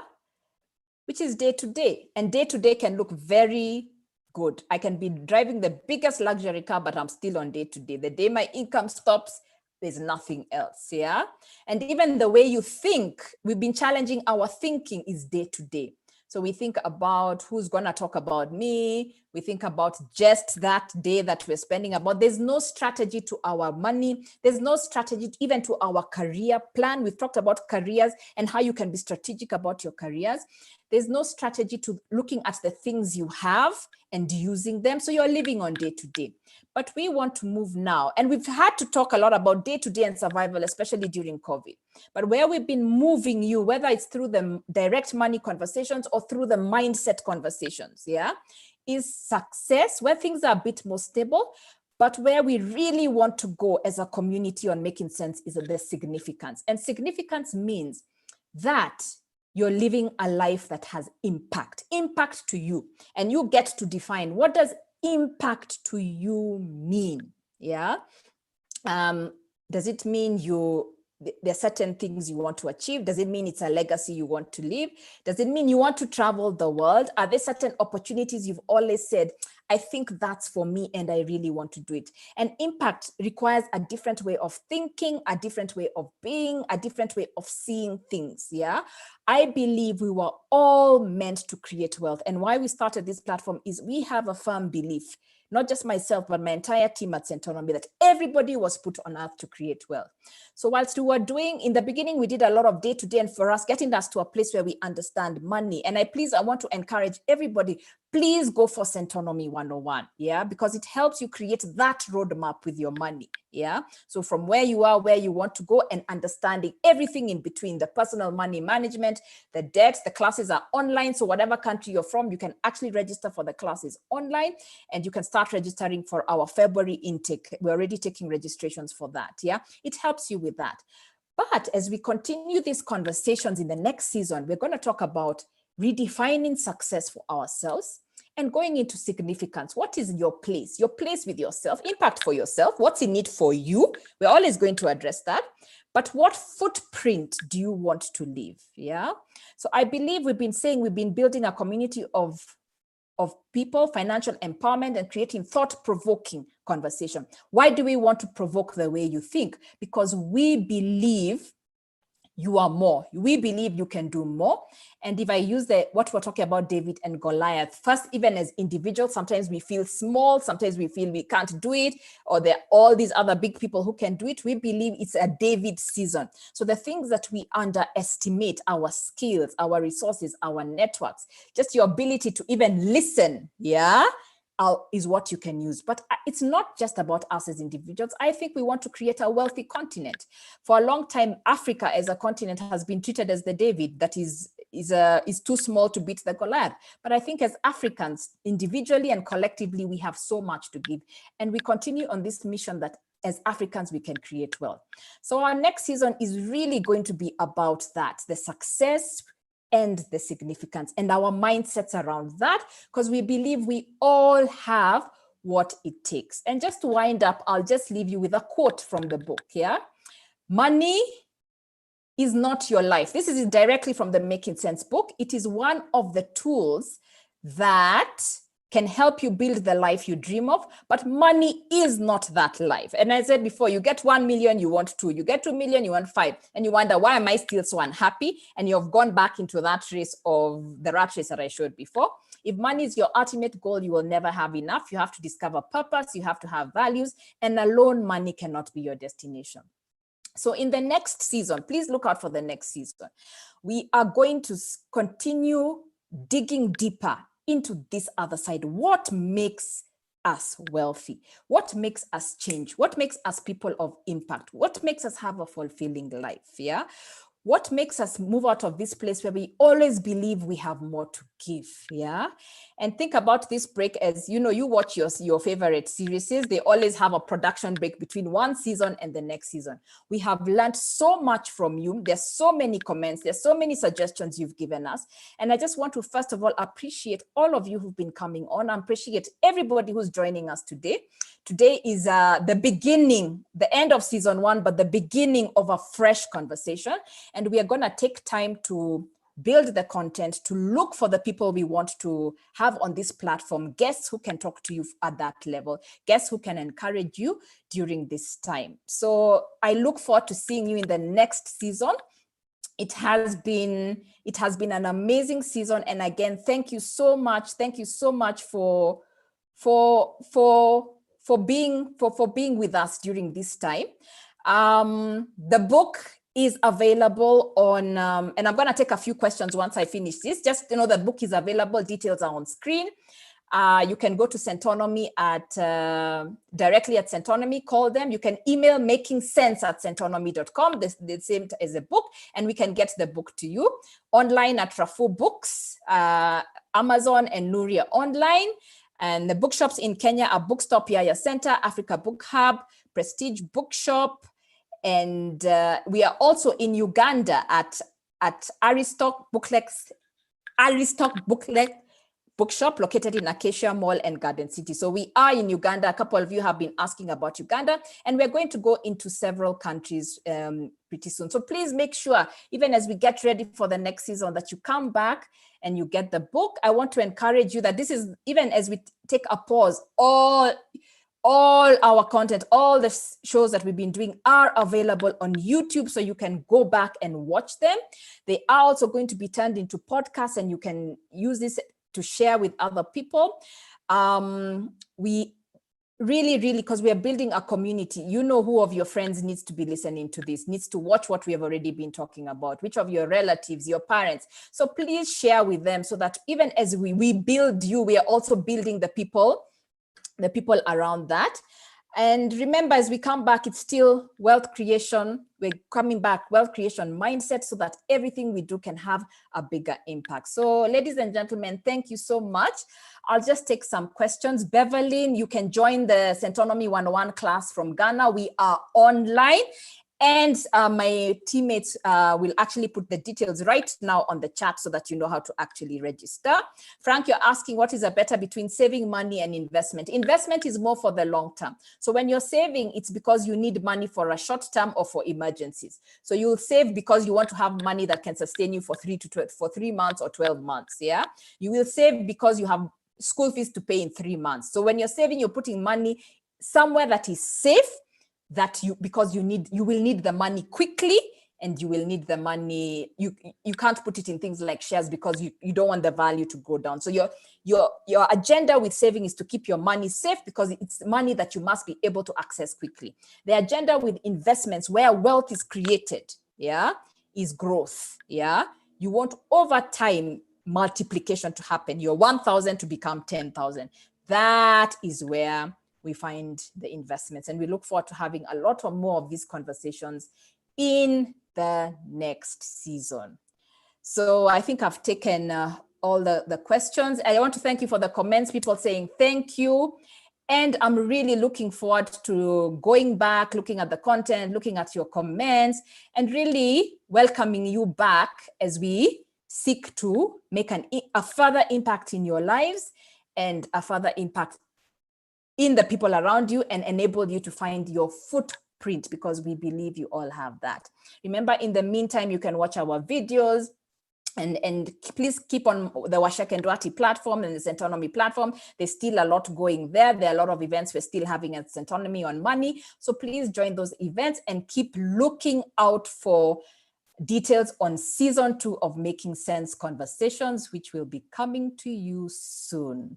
Which is day to day. And day to day can look very good. I can be driving the biggest luxury car, but I'm still on day to day. The day my income stops, there's nothing else, yeah? And even the way you think, we've been challenging our thinking is day to day. So we think about who's gonna talk about me. We think about just that day that we're spending about. There's no strategy to our money. There's no strategy even to our career plan. We've talked about careers and how you can be strategic about your careers. There's no strategy to looking at the things you have and using them. So you're living on day to day. But we want to move now. And we've had to talk a lot about day to day and survival, especially during COVID. But where we've been moving you, whether it's through the direct money conversations or through the mindset conversations, yeah, is success, where things are a bit more stable. But where we really want to go as a community on making sense is the significance. And significance means that you're living a life that has impact to you. And you get to define, what does impact to you mean? Yeah. Does it mean there are certain things you want to achieve? Does it mean it's a legacy you want to leave? Does it mean you want to travel the world? Are there certain opportunities you've always said, I think that's for me and I really want to do it? And impact requires a different way of thinking, a different way of being, a different way of seeing things, yeah? I believe we were all meant to create wealth. And why we started this platform is we have a firm belief not just myself, but my entire team at Centonomy, that everybody was put on earth to create wealth. So whilst we were doing, in the beginning, we did a lot of day-to-day, and for us, getting us to a place where we understand money. And I want to encourage everybody, please go for Centonomy 101, yeah, because it helps you create that roadmap with your money, yeah. So from where you are, where you want to go, and understanding everything in between, the personal money management, the debts. The classes are online, so whatever country you're from, you can actually register for the classes online, and you can start registering for our February intake. We're already taking registrations for that, yeah. It helps you with that. But as we continue these conversations in the next season, we're going to talk about redefining success for ourselves and going into significance. What is your place? Your place with yourself, impact for yourself. What's in it for you? We're always going to address that. But what footprint do you want to leave? Yeah. So I believe we've been building a community of people, financial empowerment, and creating thought-provoking conversation. Why do we want to provoke the way you think? Because we believe you are more. We believe you can do more. And if I use what we're talking about, David and Goliath, first, even as individuals, sometimes we feel small, sometimes we feel we can't do it, or there are all these other big people who can do it. We believe it's a David season. So the things that we underestimate, our skills, our resources, our networks, just your ability to even listen, yeah, is what you can use. But it's not just about us as individuals. I think we want to create a wealthy continent. For a long time, Africa as a continent has been treated as the David that is too small to beat the Goliath. But I think as Africans, individually and collectively, we have so much to give. And we continue on this mission that as Africans, we can create wealth. So our next season is really going to be about that, the success and the significance and our mindsets around that, because we believe we all have what it takes. And just to wind up, I'll just leave you with a quote from the book, yeah? Money is not your life. This is directly from the Making Sense book. It is one of the tools that can help you build the life you dream of, but money is not that life. And I said before, you get 1 million, you want 2, you get 2 million, you want 5, and you wonder, why am I still so unhappy? And you've gone back into that race of the rat race that I showed before. If money is your ultimate goal, you will never have enough. You have to discover purpose, you have to have values, and alone money cannot be your destination. So in the next season, please look out for the next season. We are going to continue digging deeper into this other side. What makes us wealthy? What makes us change? What makes us people of impact? What makes us have a fulfilling life? Yeah. What makes us move out of this place where we always believe we have more to give? Yeah. And think about this break as, you know, you watch your favorite series. They always have a production break between one season and the next season. We have learned so much from you. There's so many comments. There's so many suggestions you've given us. And I just want to, first of all, appreciate all of you who've been coming on. I appreciate everybody who's joining us today. Today is the beginning, the end of season 1, but the beginning of a fresh conversation. And we are going to take time to build the content, to look for the people we want to have on this platform, guests who can talk to you at that level, guests who can encourage you during this time. So I look forward to seeing you in the next season. It has been an amazing season. And again, thank you so much. Thank you so much for being with us during this time. The book is available on, and I'm going to take a few questions once I finish this. Just, you know, the book is available. Details are on screen. You can go to Centonomy directly at Centonomy, call them. You can email makingsense@centonomy.com, the same as the book, and we can get the book to you. Online at Rafu Books, Amazon and Nuria Online. And the bookshops in Kenya are Bookstop Yaya Center, Africa Book Hub, Prestige Bookshop. And we are also in Uganda at Aristoc Bookshop, located in Acacia Mall and Garden City. So we are in Uganda. A couple of you have been asking about Uganda, and we're going to go into several countries pretty soon. So please make sure, even as we get ready for the next season, that you come back and you get the book. I want to encourage you that this is, even as we take a pause, all our content, all the shows that we've been doing are available on YouTube, so you can go back and watch them. They are also going to be turned into podcasts, and you can use this to share with other people. we really, because we are building a community, you know who of your friends needs to be listening to this, needs to watch what we have already been talking about, which of your relatives, your parents. So please share with them so that even as we build you, we are also building the people around that. And remember, as we come back, it's still wealth creation. We're coming back, wealth creation mindset, so that everything we do can have a bigger impact. So ladies and gentlemen, thank you so much. I'll just take some questions. Beverly, you can join the Centonomy 101 class from Ghana. We are online. And my teammates will actually put the details right now on the chat so that you know how to actually register. Frank, you're asking what is a better between saving money and investment? Investment is more for the long term. So when you're saving, it's because you need money for a short term or for emergencies. So you'll save because you want to have money that can sustain you for 3 months or 12 months. Yeah. You will save because you have school fees to pay in 3 months. So when you're saving, you're putting money somewhere that is safe, because you will need the money quickly, and you will need the money. You can't put it in things like shares because you don't want the value to go down. So your agenda with saving is to keep your money safe because it's money that you must be able to access quickly. The agenda with investments, where wealth is created, yeah, is growth. Yeah, you want over time multiplication to happen. Your 1,000 to become 10,000. That is where we find the investments, and we look forward to having a lot more of these conversations in the next season. So I think I've taken all the questions. I want to thank you for the comments, people saying thank you. And I'm really looking forward to going back, looking at the content, looking at your comments, and really welcoming you back as we seek to make a further impact in your lives and a further impact in the people around you, and enable you to find your footprint, because we believe you all have that. Remember, in the meantime, you can watch our videos, and please keep on the WACEKE and NDUATI platform and the Centonomy platform. There's still a lot going there. There are a lot of events we're still having at Centonomy on money. So please join those events and keep looking out for details on season 2 of Making Sense Conversations, which will be coming to you soon.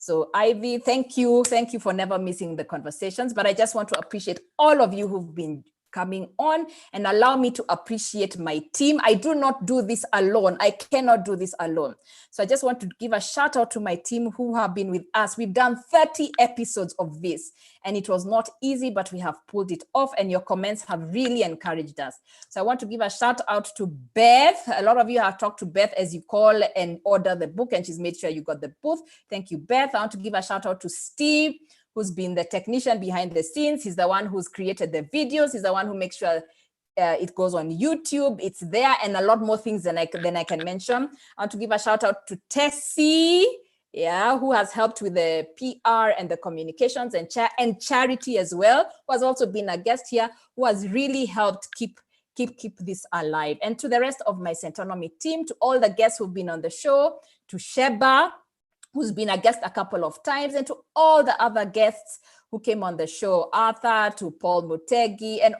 So Ivy, thank you for never missing the conversations. But I just want to appreciate all of you who've been coming on, and allow me to appreciate my team. I do not do this alone. I cannot do this alone. So I just want to give a shout out to my team who have been with us. We've done 30 episodes of this, and it was not easy, but we have pulled it off, and your comments have really encouraged us. So I want to give a shout out to Beth. A lot of you have talked to Beth as you call and order the book, and she's made sure you got the book. Thank you, Beth. I want to give a shout out to Steve, who's been the technician behind the scenes. He's the one who's created the videos. He's the one who makes sure it goes on YouTube. It's there, and a lot more things than I can mention. I want to give a shout out to Tessie, yeah, who has helped with the PR and the communications, and Charity as well, who has also been a guest here, who has really helped keep this alive. And to the rest of my Centonomy team, to all the guests who've been on the show, to Sheba, who's been a guest a couple of times, and to all the other guests who came on the show, Arthur, to Paul Mutegi, and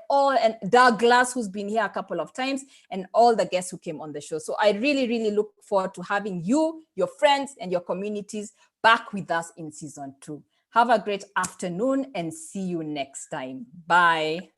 Douglas, who's been here a couple of times, and all the guests who came on the show. So I really, really look forward to having you, your friends, and your communities back with us in season 2. Have a great afternoon, and see you next time. Bye.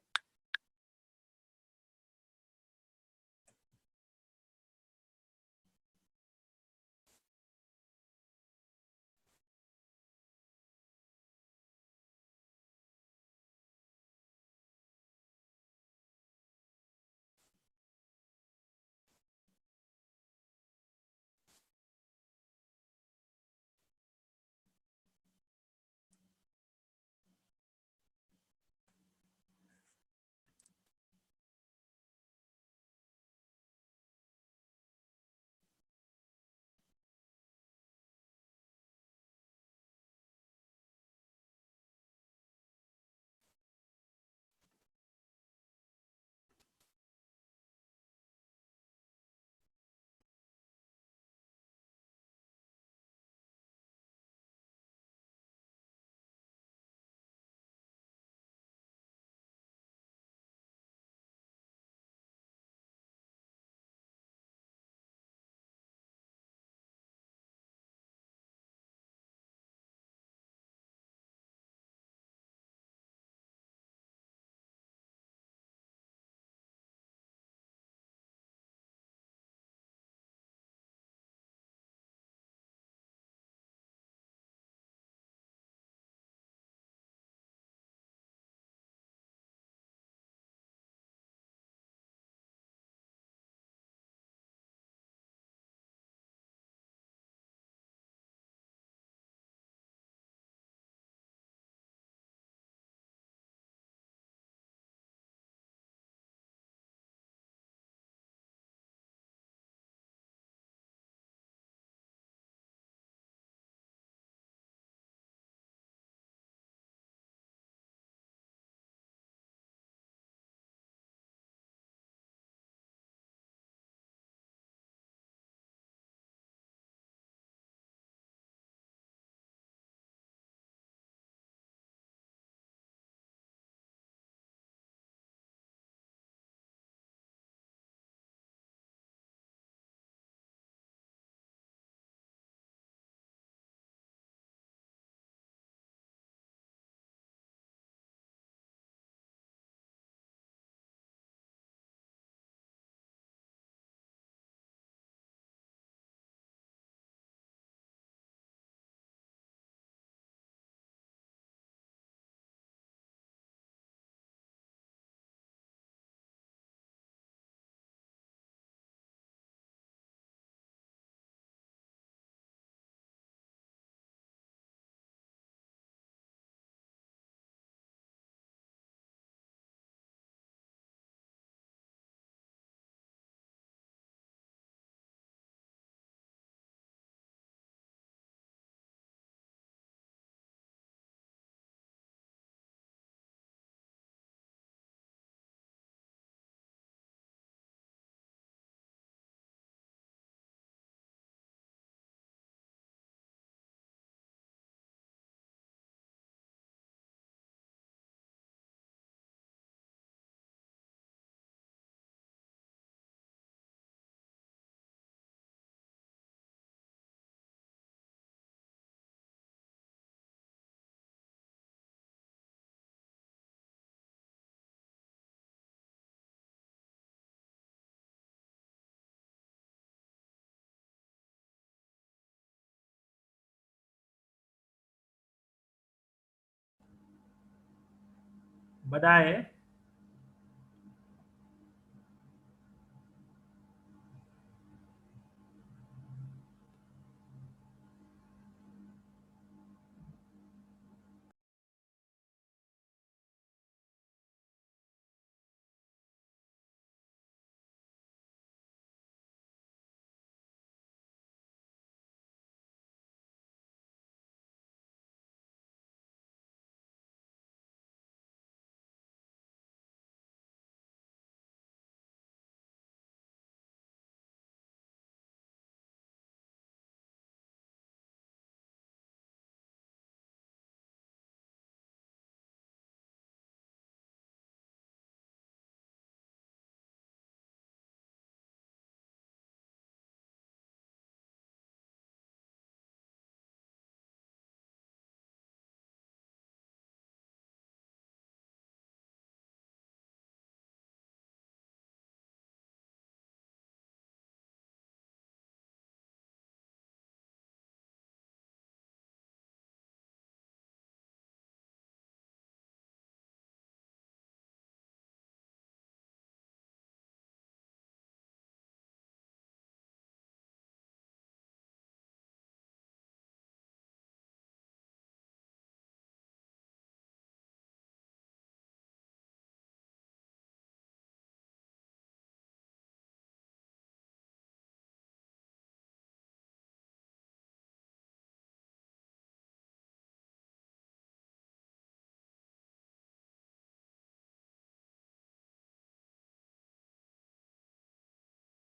baadaye